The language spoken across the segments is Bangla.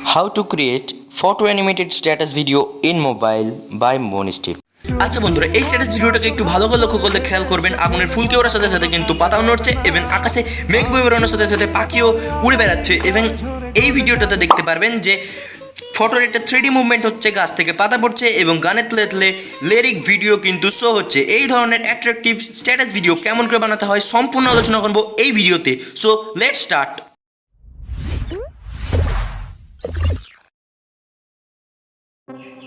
How to create photo animated status video in mobile by Monish। আচ্ছা বন্ধুরা, এই স্ট্যাটাস ভিডিওটাকে একটু ভালো করে লক্ষ্য করলে খেয়াল করবেন, আগুনের ফুলকে ওড়ার সাথে সাথে কিন্তু পাতাও নড়ছে এবং আকাশে মেঘ বয়ে বেরোনোর সাথে সাথে পাখিও উড়ে বেড়াচ্ছে। এবং এই ভিডিওটাতে দেখতে পারবেন যে ফটোর একটা 3D মুভমেন্ট হচ্ছে, গাছ থেকে পাতা পড়ছে এবং গানের তলে তলে লিরিক ভিডিও কিন্তু শো হচ্ছে। এই ধরনের অ্যাট্রাকটিভ স্ট্যাটাস ভিডিও কেমন করে বানাতে হয় সম্পূর্ণ আলোচনা করবো এই ভিডিওতে। So let's start.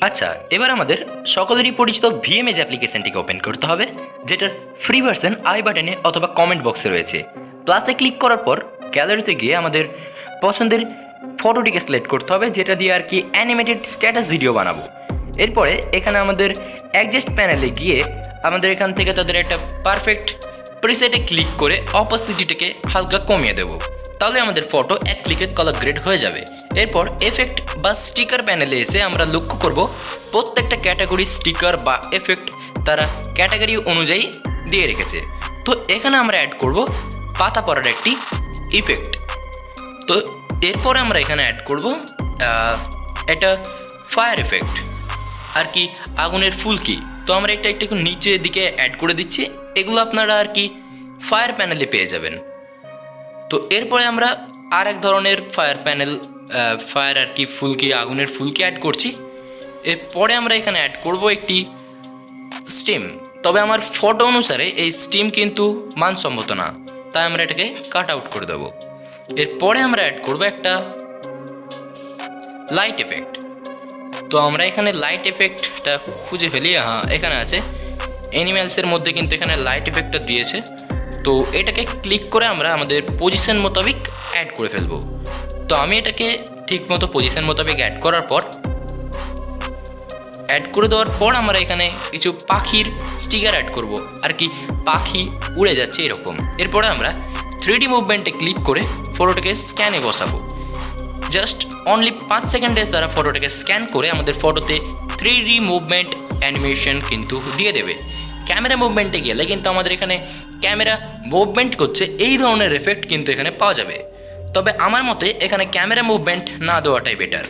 আচ্ছা, এবার আমাদের সকলেরই পরিচিত ভিএমএজ অ্যাপ্লিকেশনটিকে ওপেন করতে হবে, যেটার ফ্রি ভার্সন আই বাটনে অথবা কমেন্ট বক্সে রয়েছে। প্লাসে ক্লিক করার পর গ্যালারিতে গিয়ে আমাদের পছন্দের ফটোটিকে সিলেক্ট করতে হবে, যেটা দিয়ে আর কি অ্যানিমেটেড স্ট্যাটাস ভিডিও বানাবো। এরপরে এখানে আমাদের অ্যাডজাস্ট প্যানেলে গিয়ে আমাদের এখান থেকে তাদের একটা পারফেক্ট প্রিসেটে ক্লিক করে অপাসিটিটাকে হালকা কমিয়ে দেবো, তাহলে আমাদের ফটো এক ক্লিকে কালার গ্রেড হয়ে যাবে। এরপর এফেক্ট বা স্টিকার প্যানেলে এসে আমরা লক্ষ্য করব প্রত্যেকটা ক্যাটাগরি স্টিকার বা এফেক্ট তারা ক্যাটাগরি অনুযায়ী দিয়ে রেখেছে। তো এখানে আমরা অ্যাড করব পাতা পড়ার একটি ইফেক্ট। তো এরপরে আমরা এখানে অ্যাড করব এটা ফায়ার এফেক্ট আর কি আগুনের ফুলকি। তো আমরা এটা একটু নিচের দিকে অ্যাড করে দিচ্ছি, এগুলো আপনারা আর কি ফায়ার প্যানেলে পেয়ে যাবেন। তো এরপরে আমরা আর এক ধরনের ফায়ার আর কি ফুলকি, আগুনের ফুলকি অ্যাড করছি। এরপরে আমরা এখানে অ্যাড করব একটি স্টিম, তবে আমার ফটো অনুসারে এই স্টিম কিন্তু মানসম্মত না, তাই আমরা এটাকে কাট আউট করে দেবো। এরপরে আমরা অ্যাড করব একটা লাইট এফেক্ট। তো আমরা এখানে লাইট এফেক্টটা খুঁজে ফেলি, হ্যাঁ এখানে আছে, অ্যানিম্যালসের মধ্যে কিন্তু এখানে লাইট এফেক্টটা দিয়েছে। তো এটাকে ক্লিক করে আমরা আমাদের পজিশন মোতাবেক অ্যাড করে ফেলবো। তো আমি এটাকে ঠিক মতো পজিশন মোতাবেক অ্যাড করে দেওয়ার পর আমরা এখানে কিছু পাখির স্টিকার অ্যাড করব, আর কি পাখি উড়ে যাচ্ছে এরকম। এরপরে আমরা 3D মুভমেন্টে ক্লিক করে ফটোটাকে স্ক্যানে বসাবো। জাস্ট অনলি 5 সেকেন্ডে তারা ফটোটাকে স্ক্যান করে আমাদের ফটোতে 3D মুভমেন্ট অ্যানিমেশন কিন্তু দিয়ে দেবে। ক্যামেরা মুভমেন্টে গেলে কিন্তু আমাদের এখানে ক্যামেরা মুভমেন্ট করছে এই ধরনের এফেক্ট কিন্তু এখানে পাওয়া যাবে, তবে আমার মতে এখানে ক্যামেরা মুভমেন্ট না দেওয়াটাই বেটার।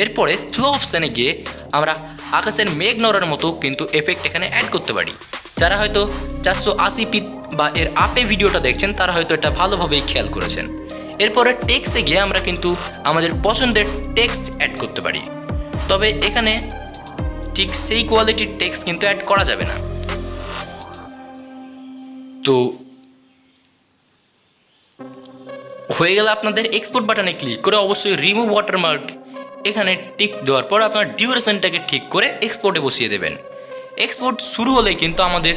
এরপরে ফ্লো অপশানে গিয়ে আমরা আকাশের মেঘ নড়ার মতো কিন্তু এফেক্ট এখানে অ্যাড করতে পারি। যারা হয়তো 480p বা এর আপে ভিডিওটা দেখছেন তারা হয়তো এটা ভালোভাবেই খেয়াল করেছেন। এরপরে টেক্সটে গিয়ে আমরা কিন্তু আমাদের পছন্দের টেক্সট অ্যাড করতে পারি, তবে এখানে ঠিক সেই কোয়ালিটির টেক্সট কিন্তু অ্যাড করা যাবে না। তো হয়ে গেল আপনাদের এক্সপোর্ট বাটনে ক্লিক করে অবশ্যই রিমুভ ওয়াটারমার্ক এখানে টিক দেওয়ার পর আপনার ডিউরেশনটাকে ঠিক করে এক্সপোর্টে বসিয়ে দেবেন। এক্সপোর্ট শুরু হলেই কিন্তু আমাদের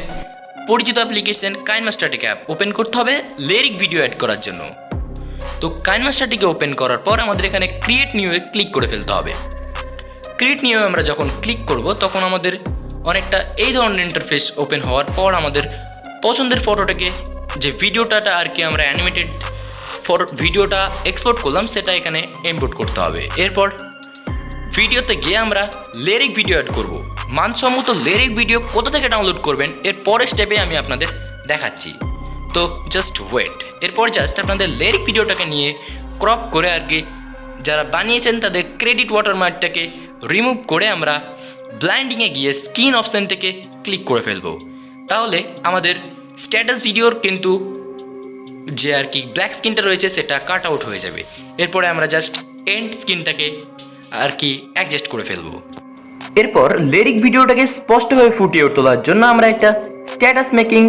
পরিচিত অ্যাপ্লিকেশন কাইনমাস্টারটিকে ওপেন করতে হবে লিরিক ভিডিও অ্যাড করার জন্য। তো কাইনমাস্টারটিকে ওপেন করার পর আমাদের এখানে ক্রিয়েট নিউয়ে ক্লিক করে ফেলতে হবে। ক্রিয়েট নিউয়ে আমরা যখন ক্লিক করব তখন আমাদের অনেকটা এই ধরনের ইন্টারফেস ওপেন হওয়ার পর আমাদের পছন্দের ফটোটাকে, যে ভিডিওটা আর কি আমরা অ্যানিমেটেড ভিডিওটা এক্সপোর্ট করলাম সেটা এখানে ইম্পোর্ট করতে হবে। এরপর ভিডিওতে গিয়ে আমরা লিরিক ভিডিও অ্যাড করব। মানসম্মত লিরিক ভিডিও কোথা থেকে ডাউনলোড করবেন এর পরের স্টেপে আমি আপনাদের দেখাচ্ছি, তো জাস্ট ওয়েট। এরপর জাস্ট আপনাদের লিরিক ভিডিওটাকে নিয়ে ক্রপ করে আর কি যারা বানিয়েছেন তাদের ক্রেডিট ওয়াটারমার্কটাকে রিমুভ করে আমরা ব্লাইন্ডিংয়ে গিয়ে স্ক্রিন অপশানটাকে ক্লিক করে ফেলবো, তাহলে আমাদের স্ট্যাটাস ভিডিওর কিন্তু যে আর কি ব্ল্যাক স্ক্রিনটা রয়েছে সেটা কাট আউট হয়ে যাবে। এরপরে আমরা জাস্ট এন্ড স্ক্রিনটাকে আর কি অ্যাডজাস্ট করে ফেলবো। এরপর লিরিক ভিডিওটাকে স্পষ্টভাবে ফুটিয়ে তোলার জন্য আমরা একটা status making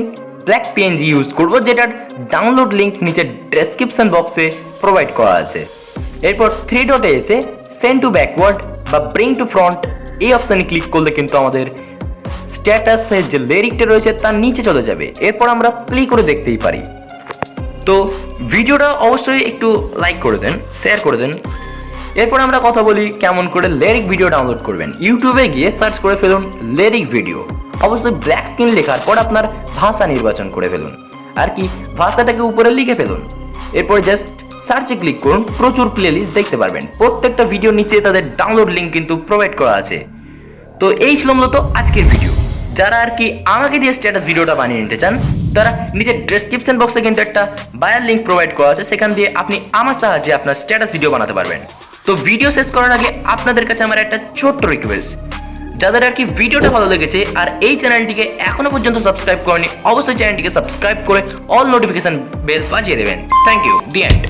black PNG use করব, যেটার ডাউনলোড লিঙ্ক নিচে ডেসক্রিপশন বক্সে প্রোভাইড করা আছে। এরপর 3 ডটে এসে সেন্ড টু ব্যাকওয়ার্ড বা ব্রিং টু ফ্রন্ট এই অপশানে ক্লিক করলে কিন্তু আমাদের স্ট্যাটাসের যে লিরিকটা রয়েছে তার নিচে চলে যাবে। এরপর আমরা প্লে করে দেখতেই পারি। তো ভিডিওটা অবশ্যই একটু লাইক করে দেন, শেয়ার করে দেন। এরপর আমরা কথা বলি কেমন করে লিরিক ভিডিও ডাউনলোড করবেন। ইউটিউবে গিয়ে সার্চ করে ফেলুন লিরিক ভিডিও, অবশ্যই ব্ল্যাক স্ক্রিন লেখার পর আপনার ভাষা নির্বাচন করে ফেলুন, আর কি ভাষাটাকে উপরে লিখে ফেলুন। এরপর জাস্ট সার্চে ক্লিক করুন, প্রচুর প্লেলিস্ট দেখতে পারবেন, প্রত্যেকটা ভিডিও নিচে তাদের ডাউনলোড লিঙ্ক কিন্তু প্রোভাইড করা আছে। তো এই ছিল মূলত আজকের ভিডিও। যারা আর কি আমাকে দিয়ে স্ট্যাটাস ভিডিওটা বানিয়ে নিতে চান তারা নিচের ডেসক্রিপশন বক্সে কিন্তু একটা বায়ার লিঙ্ক প্রোভাইড করা আছে, সেখান দিয়ে আপনি আমার সাহায্যে আপনার স্ট্যাটাস ভিডিও বানাতে পারবেন। তো ভিডিও শেষ করার আগে আপনাদের কাছে আমার একটা ছোট্ট রিকোয়েস্ট, যাদের আর কি ভিডিওটা ভালো লেগেছে আর এই চ্যানেলটিকে এখনো পর্যন্ত সাবস্ক্রাইব করেনি, অবশ্যই চ্যানেলটিকে সাবস্ক্রাইব করে অল নোটিফিকেশন বেল বাজিয়ে দেবেন। Thank you, the and.